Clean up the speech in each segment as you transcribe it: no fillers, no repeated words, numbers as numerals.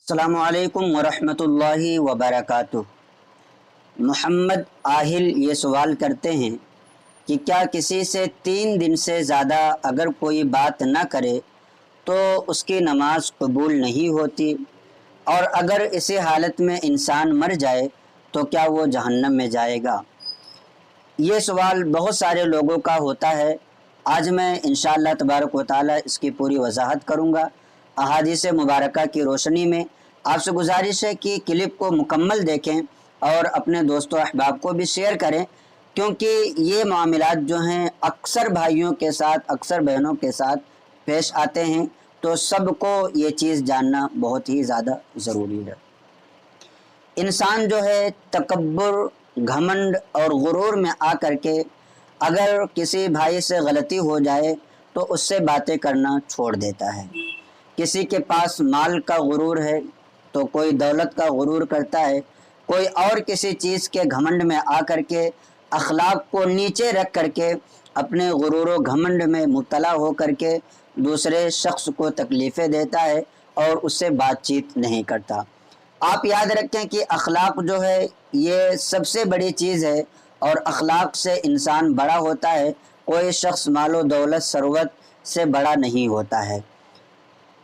السلام علیکم ورحمۃ اللہ وبرکاتہ۔ محمد آہل یہ سوال کرتے ہیں کہ کیا کسی سے 3 دن سے زیادہ اگر کوئی بات نہ کرے تو اس کی نماز قبول نہیں ہوتی، اور اگر اسی حالت میں انسان مر جائے تو کیا وہ جہنم میں جائے گا؟ یہ سوال بہت سارے لوگوں کا ہوتا ہے۔ آج میں انشاءاللہ تبارک و تعالی اس کی پوری وضاحت کروں گا احادیث مبارکہ کی روشنی میں۔ آپ سے گزارش ہے کہ کلپ کو مکمل دیکھیں اور اپنے دوستوں احباب کو بھی شیئر کریں، کیونکہ یہ معاملات جو ہیں اکثر بھائیوں کے ساتھ، اکثر بہنوں کے ساتھ پیش آتے ہیں، تو سب کو یہ چیز جاننا بہت ہی زیادہ ضروری ہے۔ انسان جو ہے تکبر، گھمنڈ اور غرور میں آ کر کے اگر کسی بھائی سے غلطی ہو جائے تو اس سے باتیں کرنا چھوڑ دیتا ہے۔ کسی کے پاس مال کا غرور ہے تو کوئی دولت کا غرور کرتا ہے، کوئی اور کسی چیز کے گھمنڈ میں آ کر کے اخلاق کو نیچے رکھ کر کے اپنے غرور و گھمنڈ میں مبتلا ہو کر کے دوسرے شخص کو تکلیفیں دیتا ہے اور اس سے بات چیت نہیں کرتا۔ آپ یاد رکھیں کہ اخلاق جو ہے یہ سب سے بڑی چیز ہے، اور اخلاق سے انسان بڑا ہوتا ہے۔ کوئی شخص مال و دولت ثروت سے بڑا نہیں ہوتا ہے۔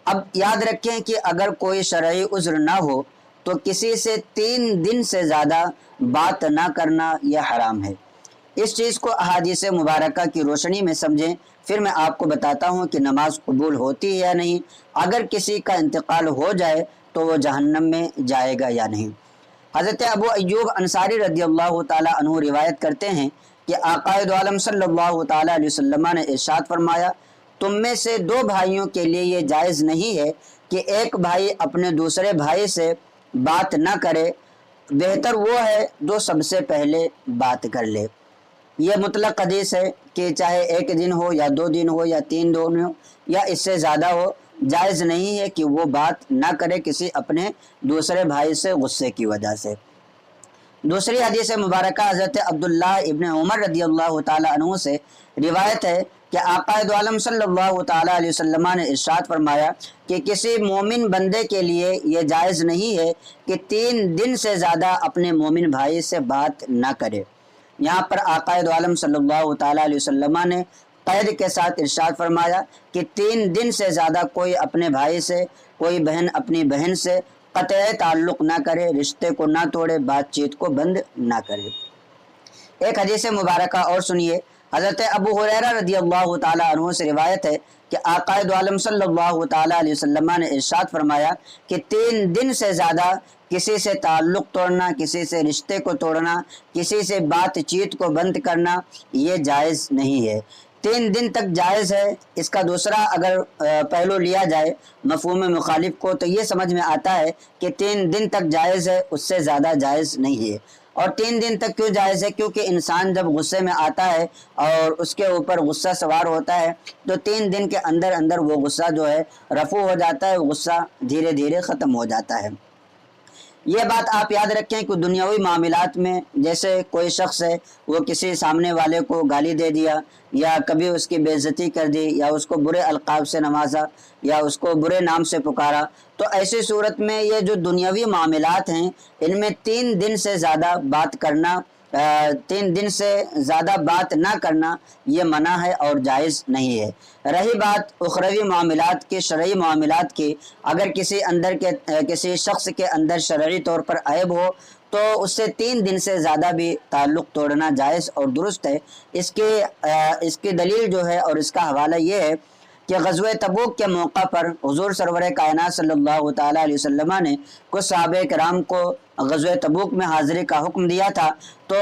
اب یاد رکھیں کہ اگر کوئی شرعی عذر نہ ہو تو کسی سے 3 دن سے زیادہ بات نہ کرنا یہ حرام ہے۔ اس چیز کو احادیث مبارکہ کی روشنی میں سمجھیں، پھر میں آپ کو بتاتا ہوں کہ نماز قبول ہوتی ہے یا نہیں، اگر کسی کا انتقال ہو جائے تو وہ جہنم میں جائے گا یا نہیں۔ حضرت ابو ایوب انصاری رضی اللہ تعالی عنہ روایت کرتے ہیں کہ آقا دو عالم صلی اللہ تعالی علیہ وسلم نے ارشاد فرمایا، تم میں سے 2 بھائیوں کے لیے یہ جائز نہیں ہے کہ ایک بھائی اپنے دوسرے بھائی سے بات نہ کرے، بہتر وہ ہے جو سب سے پہلے بات کر لے۔ یہ مطلق حدیث ہے کہ چاہے 1 دن ہو یا 2 دن ہو یا 3 دن ہو یا اس سے زیادہ ہو، جائز نہیں ہے کہ وہ بات نہ کرے کسی اپنے دوسرے بھائی سے غصے کی وجہ سے۔ دوسری حدیث مبارکہ حضرت عبداللہ ابن عمر رضی اللہ تعالی عنہ سے روایت ہے کہ آقا دو عالم صلی اللہ تعالی علیہ وسلم نے ارشاد فرمایا کہ کسی مومن بندے کے لیے یہ جائز نہیں ہے کہ 3 دن سے زیادہ اپنے مومن بھائی سے بات نہ کرے۔ یہاں پر آقا دو عالم صلی اللہ تعالی علیہ وسلم نے قید کے ساتھ ارشاد فرمایا کہ 3 دن سے زیادہ کوئی اپنے بھائی سے، کوئی بہن اپنی بہن سے قطع تعلق نہ کرے، رشتے کو نہ توڑے، بات چیت کو بند نہ کرے۔ ایک حدیث مبارکہ اور سنیے، حضرت ابو ہریرہ رضی اللہ تعالی عنہ سے روایت ہے کہ آقا دو عالم صلی اللہ تعالی علیہ وسلم نے ارشاد فرمایا کہ 3 دن سے زیادہ کسی سے تعلق توڑنا، کسی سے رشتے کو توڑنا، کسی سے بات چیت کو بند کرنا یہ جائز نہیں ہے۔ 3 دن تک جائز ہے۔ اس کا دوسرا اگر پہلو لیا جائے مفہوم مخالف کو، تو یہ سمجھ میں آتا ہے کہ 3 دن تک جائز ہے، اس سے زیادہ جائز نہیں ہے۔ اور 3 دن تک کیوں جائز ہے؟ کیونکہ انسان جب غصے میں آتا ہے اور اس کے اوپر غصہ سوار ہوتا ہے تو 3 دن کے اندر اندر وہ غصہ جو ہے رفع ہو جاتا ہے، غصہ دھیرے دھیرے ختم ہو جاتا ہے۔ یہ بات آپ یاد رکھیں کہ دنیاوی معاملات میں جیسے کوئی شخص ہے، وہ کسی سامنے والے کو گالی دے دیا، یا کبھی اس کی بے عزتی کر دی، یا اس کو برے القاب سے نوازا، یا اس کو برے نام سے پکارا، تو ایسی صورت میں یہ جو دنیاوی معاملات ہیں ان میں 3 دن سے زیادہ بات کرنا، 3 دن سے زیادہ بات نہ کرنا یہ منع ہے اور جائز نہیں ہے۔ رہی بات اخروی معاملات کی، شرعی معاملات کی، اگر کسی شخص کے اندر شرعی طور پر عیب ہو تو اس سے 3 دن سے زیادہ بھی تعلق توڑنا جائز اور درست ہے۔ اس کی دلیل جو ہے اور اس کا حوالہ یہ ہے کہ غزوہ تبوک کے موقع پر حضور سرور کائنات صلی اللہ تعالی علیہ وسلم نے کچھ صحابہ کرام کو غزوہ تبوک میں حاضری کا حکم دیا تھا، تو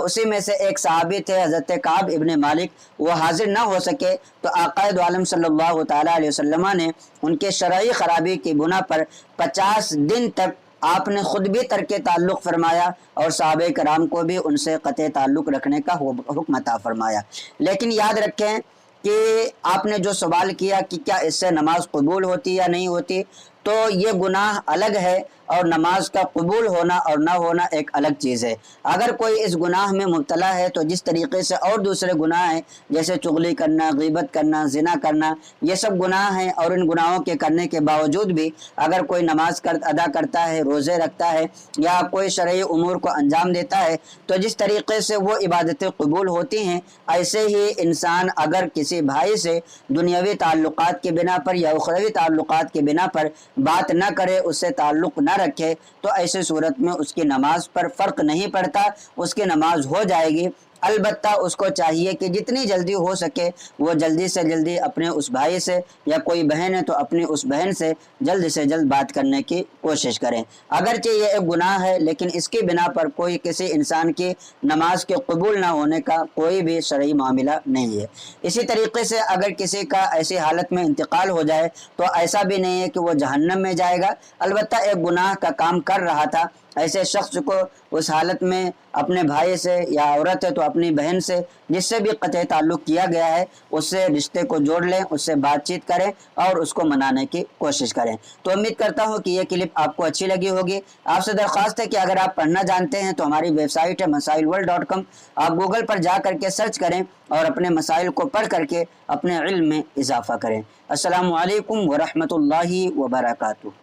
اسی میں سے ایک صحابی تھے حضرت کعب ابن مالک، وہ حاضر نہ ہو سکے، تو آقا دو عالم صلی اللہ تعالی علیہ وسلم نے ان کے شرعی خرابی کی بنا پر 50 دن تک آپ نے خود بھی ترک تعلق فرمایا اور صحابہ کرام کو بھی ان سے قطع تعلق رکھنے کا حکم عطا فرمایا۔ لیکن یاد رکھیں کہ آپ نے جو سوال کیا کہ کیا اس سے نماز قبول ہوتی یا نہیں ہوتی، تو یہ گناہ الگ ہے اور نماز کا قبول ہونا اور نہ ہونا ایک الگ چیز ہے۔ اگر کوئی اس گناہ میں مبتلا ہے تو جس طریقے سے اور دوسرے گناہ ہیں جیسے چغلی کرنا، غیبت کرنا، زنا کرنا، یہ سب گناہ ہیں، اور ان گناہوں کے کرنے کے باوجود بھی اگر کوئی نماز ادا کرتا ہے، روزے رکھتا ہے یا کوئی شرعی امور کو انجام دیتا ہے تو جس طریقے سے وہ عبادتیں قبول ہوتی ہیں، ایسے ہی انسان اگر کسی بھائی سے دنیاوی تعلقات کے بنا پر یا اخروی تعلقات کے بنا پر بات نہ کرے، اس سے تعلق نہ رکھے، تو ایسے صورت میں اس کی نماز پر فرق نہیں پڑتا، اس کی نماز ہو جائے گی۔ البتہ اس کو چاہیے کہ جتنی جلدی ہو سکے وہ جلدی سے جلدی اپنے اس بھائی سے، یا کوئی بہن ہے تو اپنی اس بہن سے جلد جلد بات کرنے کی کوشش کریں۔ اگرچہ یہ ایک گناہ ہے لیکن اس کی بنا پر کوئی کسی انسان کی نماز کے قبول نہ ہونے کا کوئی بھی شرعی معاملہ نہیں ہے۔ اسی طریقے سے اگر کسی کا ایسی حالت میں انتقال ہو جائے تو ایسا بھی نہیں ہے کہ وہ جہنم میں جائے گا، البتہ ایک گناہ کا کام کر رہا تھا۔ ایسے شخص کو اس حالت میں اپنے بھائی سے، یا عورت ہے تو اپنی بہن سے، جس سے بھی قطع تعلق کیا گیا ہے، اس سے رشتے کو جوڑ لیں، اس سے بات چیت کریں اور اس کو منانے کی کوشش کریں۔ تو امید کرتا ہوں کہ یہ کلپ آپ کو اچھی لگی ہوگی۔ آپ سے درخواست ہے کہ اگر آپ پڑھنا جانتے ہیں تو ہماری ویب سائٹ ہے masailworld.com، آپ گوگل پر جا کر کے سرچ کریں اور اپنے مسائل کو پڑھ کر کے اپنے علم میں اضافہ کریں۔ السلام علیکم ورحمۃ اللہ وبرکاتہ۔